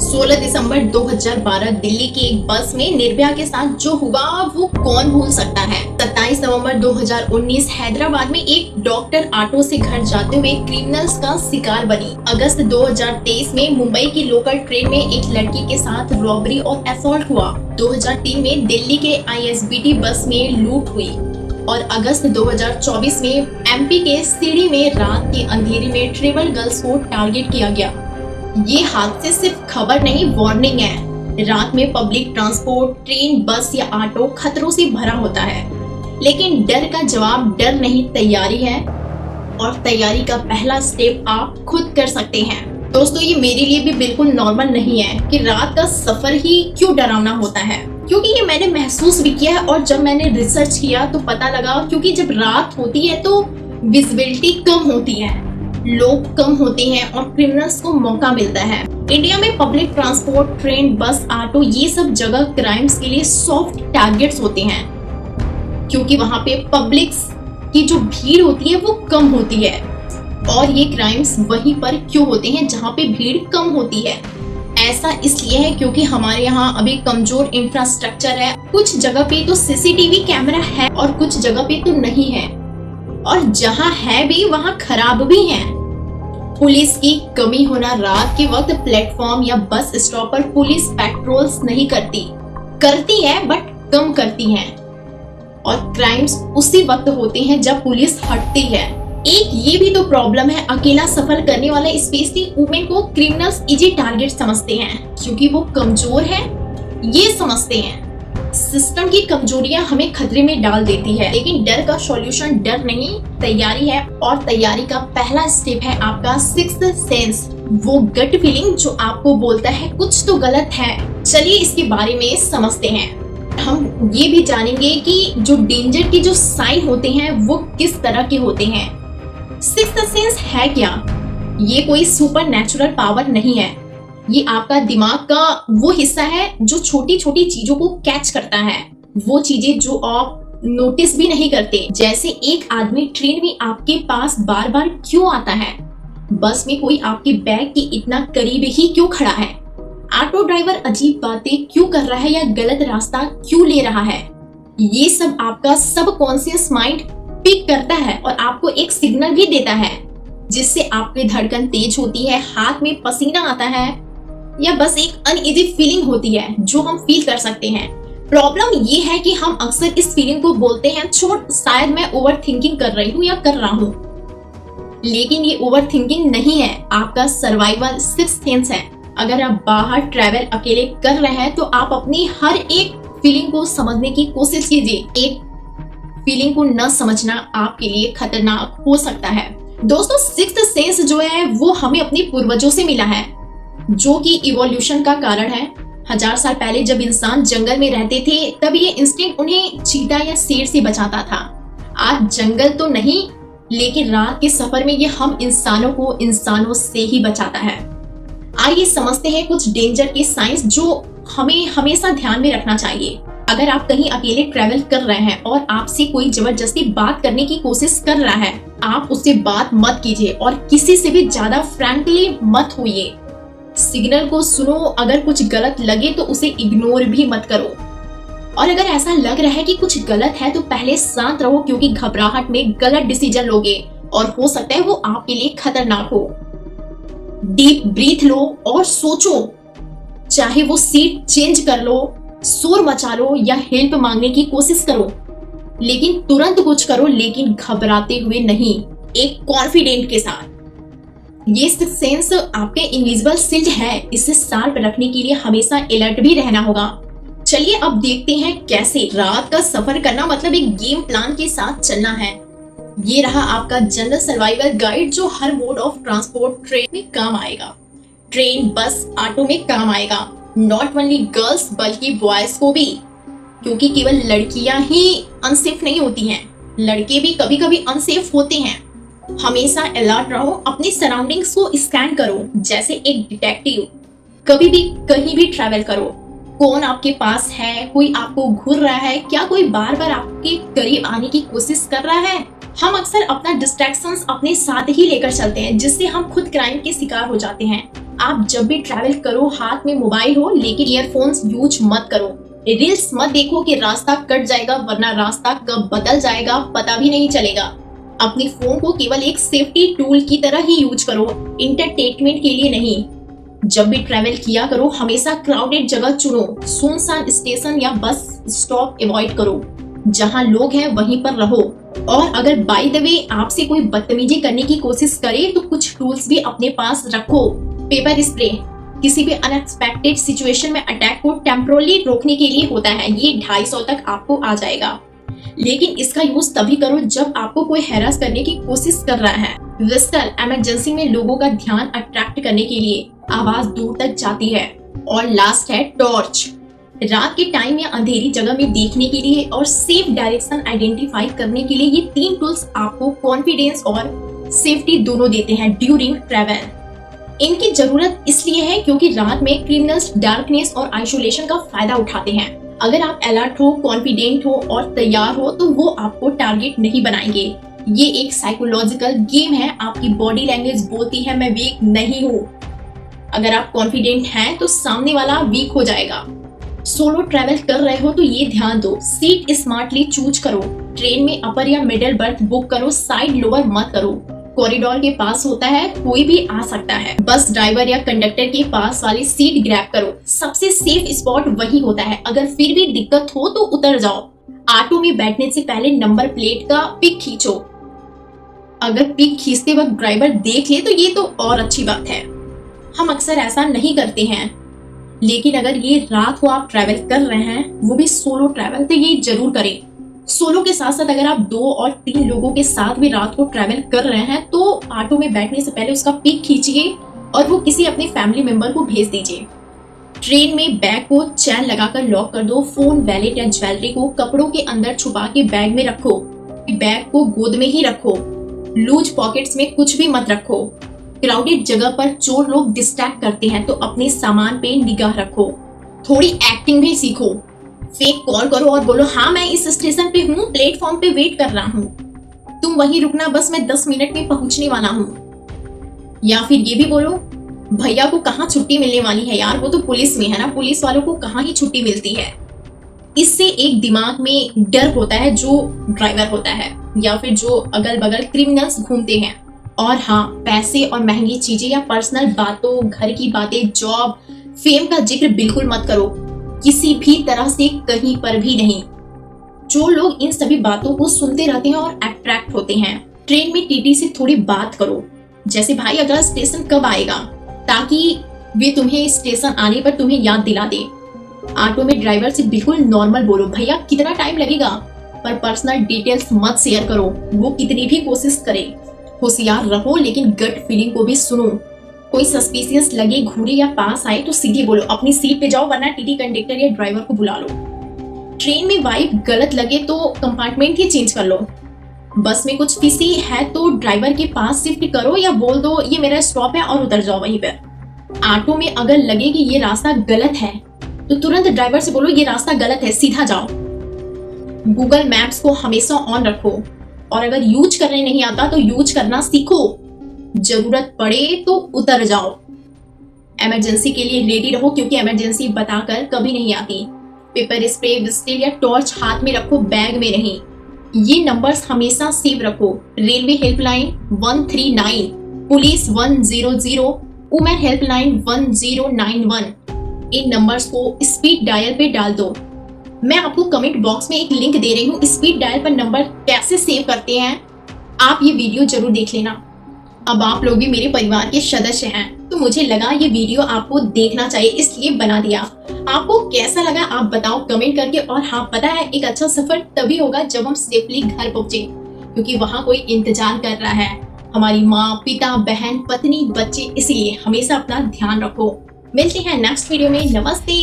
16 दिसंबर 2012 दिल्ली की एक बस में निर्भया के साथ जो हुआ वो कौन भूल सकता है। 27 नवंबर 2019 हैदराबाद में एक डॉक्टर ऑटो से घर जाते हुए क्रिमिनल्स का शिकार बनी। अगस्त 2023 में मुंबई की लोकल ट्रेन में एक लड़की के साथ रॉबरी और असॉल्ट हुआ। 2003 में दिल्ली के ISBT बस में लूट हुई और अगस्त 2024 में MP के सीडी में रात के अंधेरे में ट्रेवल गर्ल्स को टारगेट किया गया। ये हादसे सिर्फ खबर नहीं, वार्निंग है। रात में पब्लिक ट्रांसपोर्ट, ट्रेन, बस या ऑटो खतरों से भरा होता है, लेकिन डर का जवाब डर नहीं, तैयारी है। और तैयारी का पहला स्टेप आप खुद कर सकते हैं। दोस्तों, ये मेरे लिए भी बिल्कुल नॉर्मल नहीं है कि रात का सफर ही क्यों डरावना होता है, क्योंकि ये मैंने महसूस भी किया है। और जब मैंने रिसर्च किया तो पता लगा, क्योंकि जब रात होती है तो विजिबिलिटी कम होती है, लोग कम होते हैं और क्रिमिनल्स को मौका मिलता है। इंडिया में पब्लिक ट्रांसपोर्ट, ट्रेन, बस, ऑटो, ये सब जगह क्राइम्स के लिए सॉफ्ट टारगेट्स होते हैं, क्योंकि वहाँ पे पब्लिक की जो भीड़ होती है वो कम होती है। और ये क्राइम्स वहीं पर क्यों होते हैं जहाँ पे भीड़ कम होती है? ऐसा इसलिए है क्योंकि हमारे यहाँ अभी कमजोर इंफ्रास्ट्रक्चर है। कुछ जगह पे तो CCTV कैमरा है और कुछ जगह पे तो नहीं है, और जहाँ है भी वहाँ खराब भी है। पुलिस की कमी होना, रात के वक्त प्लेटफॉर्म या बस स्टॉप पर पुलिस पेट्रोल्स नहीं करती है बट कम करती है। और क्राइम्स उसी वक्त होते हैं जब पुलिस हटती है। एक ये भी तो प्रॉब्लम है, अकेला सफर करने वाला स्पेशली वुमेन को क्रिमिनल्स इजी टारगेट समझते हैं, क्योंकि वो कमजोर है ये समझते हैं। सिस्टम की कमजोरियां हमें खतरे में डाल देती है, लेकिन डर का सॉल्यूशन डर नहीं, तैयारी है। और तैयारी का पहला स्टेप है आपका सिक्स्थ सेंस, वो गट फीलिंग जो आपको बोलता है कुछ तो गलत है। चलिए इसके बारे में समझते हैं। हम ये भी जानेंगे कि जो डेंजर के जो साइन होते हैं वो किस तरह के होते हैं। सिक्स्थ सेंस है क्या? ये कोई सुपर नेचुरल पावर नहीं है, ये आपका दिमाग का वो हिस्सा है जो छोटी छोटी चीजों को कैच करता है, वो चीजें जो आप नोटिस भी नहीं करते। जैसे एक आदमी ट्रेन में आपके पास बार बार क्यों आता है, बस में कोई आपके बैग के इतना करीब ही क्यों खड़ा है, ऑटो ड्राइवर अजीब बातें क्यों कर रहा है या गलत रास्ता क्यों ले रहा है। ये सब आपका सबकॉन्शियस माइंड पिक करता है और आपको एक सिग्नल भी देता है, जिससे आपकी धड़कन तेज होती है, हाथ में पसीना आता है, या बस एक अनईजी फीलिंग होती है जो हम फील कर सकते हैं। प्रॉब्लम ये है कि हम अक्सर इस फीलिंग को बोलते हैं छोड़, शायद मैं ओवर थिंकिंग कर रही हूँ या कर रहा हूँ, लेकिन ये ओवर थिंकिंग नहीं है, आपका सर्वाइवल सिक्स्थ सेंस है। अगर आप बाहर ट्रैवल अकेले कर रहे हैं तो आप अपनी हर एक फीलिंग को समझने की कोशिश कीजिए। एक फीलिंग को न समझना आपके लिए खतरनाक हो सकता है। दोस्तों, सिक्स्थ सेंस जो है वो हमें अपने पूर्वजों से मिला है, जो कि इवोल्यूशन का कारण है। 1000 साल पहले जब इंसान जंगल में रहते थे तब ये इंस्टिंक्ट उन्हें चीता या शेर से बचाता था। आज जंगल तो नहीं, लेकिन रात के सफर में ये हम इंसानों को इंसानों से ही बचाता है। आइए समझते हैं कुछ डेंजर के साइंस जो हमें हमेशा ध्यान में रखना चाहिए। अगर आप कहीं अकेले ट्रैवल कर रहे हैं और आपसे कोई जबरदस्ती बात करने की कोशिश कर रहा है, आप उससे बात मत कीजिए और किसी से भी ज्यादा फ्रैंकली मत होइए। सिग्नल को सुनो, अगर कुछ गलत लगे तो उसे इग्नोर भी मत करो। और अगर ऐसा लग रहा है कि कुछ गलत है तो पहले शांत रहो, क्योंकि घबराहट में गलत डिसीजन लोगे और हो सकता है वो आपके लिए खतरनाक हो। डीप ब्रीथ लो और सोचो, चाहे वो सीट चेंज कर लो, शोर मचा लो या हेल्प मांगने की कोशिश करो, लेकिन तुरंत कुछ करो, लेकिन घबराते हुए नहीं, एक कॉन्फिडेंट के साथ। ये सिक्स्थ सेंस आपके इनविजिबल सिंज है, इसे शार्प रखने के लिए हमेशा अलर्ट भी रहना होगा। चलिए अब देखते हैं कैसे। रात का सफर करना मतलब एक गेम प्लान के साथ चलना है। ये रहा आपका जनरल सर्वाइवल गाइड जो हर मोड ऑफ ट्रांसपोर्ट ट्रेन में काम आएगा। ट्रेन, बस, ऑटो में काम आएगा। नॉट ओनली गर्ल्स बल्कि बॉयज को भी, क्योंकि केवल लड़कियां ही अनसेफ नहीं होती हैं, लड़के भी कभी कभी अनसेफ होते हैं। हमेशा अलर्ट रहो, अपनी सराउंडिंग्स को स्कैन करो जैसे एक डिटेक्टिव। कभी भी कहीं भी ट्रैवल करो, कौन आपके पास है, कोई आपको घूर रहा है क्या, कोई बार बार आपके करीब आने की कोशिश कर रहा है। हम अक्सर अपना डिस्ट्रैक्शंस अपने साथ ही लेकर चलते हैं, जिससे हम खुद क्राइम के शिकार हो जाते हैं। आप जब भी ट्रैवल करो, हाथ में मोबाइल हो, लेकिन ईयरफोन्स यूज मत करो। रील्स मत देखो कि रास्ता कट जाएगा, वरना रास्ता कब बदल जाएगा पता भी नहीं चलेगा। अपने फोन को केवल एक सेफ्टी टूल की तरह ही यूज करो, इंटरटेनमेंट के लिए नहीं। जब भी ट्रैवल किया करो, हमेशा क्राउडेड जगह चुनो। सुनसान स्टेशन या बस स्टॉप अवॉइड करो। जहां लोग हैं वहीं पर रहो। और अगर बाय द वे आपसे कोई बदतमीजी करने की कोशिश करे तो कुछ टूल्स भी अपने पास रखो। पेपर स्प्रे किसी भी अनएक्सपेक्टेड सिचुएशन में अटैक को टेम्पररी रोकने के लिए होता है। ये 250 तक आपको आ जाएगा, लेकिन इसका यूज तभी करो जब आपको कोई हैरास करने की कोशिश कर रहा है। विस्टल इमरजेंसी में लोगों का ध्यान अट्रैक्ट करने के लिए आवाज दूर तक जाती है। और लास्ट है टॉर्च। रात के टाइम या अंधेरी जगह में देखने के लिए और सेफ डायरेक्शन आइडेंटिफाई करने के लिए ये 3 टूल्स आपको कॉन्फिडेंस और सेफ्टी दोनों देते हैं ड्यूरिंग ट्रैवल। इनकी जरूरत इसलिए है क्योंकि रात में क्रिमिनल्स डार्कनेस और आइसोलेशन का फायदा उठाते हैं। अगर आप अलर्ट हो, कॉन्फिडेंट हो और तैयार हो तो वो आपको टारगेट नहीं बनाएंगे। ये एक साइकोलॉजिकल गेम है। आपकी बॉडी लैंग्वेज बोलती है मैं वीक नहीं हूँ। अगर आप कॉन्फिडेंट हैं तो सामने वाला वीक हो जाएगा। सोलो ट्रैवल कर रहे हो तो ये ध्यान दो, सीट स्मार्टली चूज करो। ट्रेन में अपर या मिडिल बर्थ बुक करो, साइड लोअर मत करो। कॉरिडोर के पास होता है, कोई भी आ सकता है। बस ड्राइवर या कंडक्टर के पास वाली सीट ग्रैब करो। सबसे सेफ स्पॉट वही होता है। अगर फिर भी दिक्कत हो तो उतर जाओ। ऑटो में बैठने से पहले नंबर प्लेट का पिक खींचो। अगर पिक खींचते वक्त ड्राइवर देख ले तो ये तो और अच्छी बात है। हम अक्सर ऐसा नहीं करते हैं, लेकिन अगर ये रात को आप ट्रैवल कर रहे हैं, वो भी सोलो ट्रैवल, तो ये जरूर करें। सोलो के साथ साथ अगर आप 2 और 3 लोगों के साथ भी रात को ट्रैवल कर रहे हैं तो ऑटो में बैठने से पहले उसका पिक खींचिए और वो किसी अपने फैमिली मेंबर को भेज दीजिए। ट्रेन में बैग को चैन लगाकर लॉक कर दो। फोन, वैलेट या ज्वेलरी को कपड़ों के अंदर छुपा के बैग में रखो। बैग को गोद में ही रखो। लूज पॉकेट्स में कुछ भी मत रखो। क्राउडेड जगह पर चोर लोग डिस्ट्रैक्ट करते हैं तो अपने सामान पे निगाह रखो। थोड़ी एक्टिंग भी सीखो। फेक कॉल करो और बोलो हाँ मैं इस स्टेशन पे हूँ, प्लेटफॉर्म पे वेट कर रहा हूँ, तुम वहीं रुकना, बस मैं 10 मिनट में पहुंचने वाला हूँ। या फिर ये भी बोलो भैया को कहाँ छुट्टी मिलने वाली है यार, वो तो पुलिस में है ना, पुलिस वालों को कहाँ ही छुट्टी मिलती है। इससे एक दिमाग में डर होता है जो ड्राइवर होता है या फिर जो अगल बगल क्रिमिनल्स घूमते हैं। और हाँ, पैसे और महंगी चीजें या पर्सनल बातों, घर की बातें, जॉब, फेम का जिक्र बिल्कुल मत करो, किसी भी तरह से कहीं पर भी नहीं। जो लोग इन सभी बातों को सुनते रहते हैं और अट्रैक्ट होते हैं। ट्रेन में टीटी से थोड़ी बात करो, जैसे भाई अगला स्टेशन कब आएगा, ताकि वे तुम्हें स्टेशन आने पर तुम्हें याद दिला दे। ऑटो में ड्राइवर से बिल्कुल नॉर्मल बोलो, भैया कितना टाइम लगेगा, पर पर्सनल डिटेल्स मत शेयर करो, वो कितनी भी कोशिश करे। होशियार रहो लेकिन गट फीलिंग को भी सुनो। कोई सस्पिशियस लगे, घूरे या पास आए तो सीधे बोलो अपनी सीट पे जाओ, वरना टीटी कंडक्टर या ड्राइवर को बुला लो। ट्रेन में वाइब गलत लगे तो कंपार्टमेंट ही चेंज कर लो। बस में कुछ फिसी है तो ड्राइवर के पास शिफ्ट करो या बोल दो ये मेरा स्टॉप है और उतर जाओ वहीं पर। ऑटो में अगर लगे कि ये रास्ता गलत है तो तुरंत ड्राइवर से बोलो ये रास्ता गलत है, सीधा जाओ। गूगल मैप्स को हमेशा ऑन रखो और अगर यूज करने नहीं आता तो यूज करना सीखो। जरूरत पड़े तो उतर जाओ। इमरजेंसी के लिए रेडी रहो क्योंकि इमरजेंसी बताकर कभी नहीं आती। पेपर स्प्रे, विस्टिल या टॉर्च हाथ में रखो, बैग में नहीं। ये नंबर्स हमेशा सेव रखो। Railway helpline 139, police 100, women helpline 1091। इन नंबर्स को स्पीड डायल पे डाल दो। मैं आपको कमेंट बॉक्स में एक लिंक दे रही हूँ, स्पीड डायल पर नंबर कैसे सेव करते हैं, आप ये वीडियो जरूर देख लेना। अब आप लोग भी मेरे परिवार के सदस्य हैं तो मुझे लगा ये वीडियो आपको देखना चाहिए, इसलिए बना दिया। आपको कैसा लगा आप बताओ कमेंट करके। और हाँ, पता है एक अच्छा सफर तभी होगा जब हम सेफली घर पहुंचे, क्योंकि वहाँ कोई इंतजार कर रहा है, हमारी माँ, पिता, बहन, पत्नी, बच्चे। इसलिए हमेशा अपना ध्यान रखो। मिलते हैं नेक्स्ट वीडियो में। नमस्ते।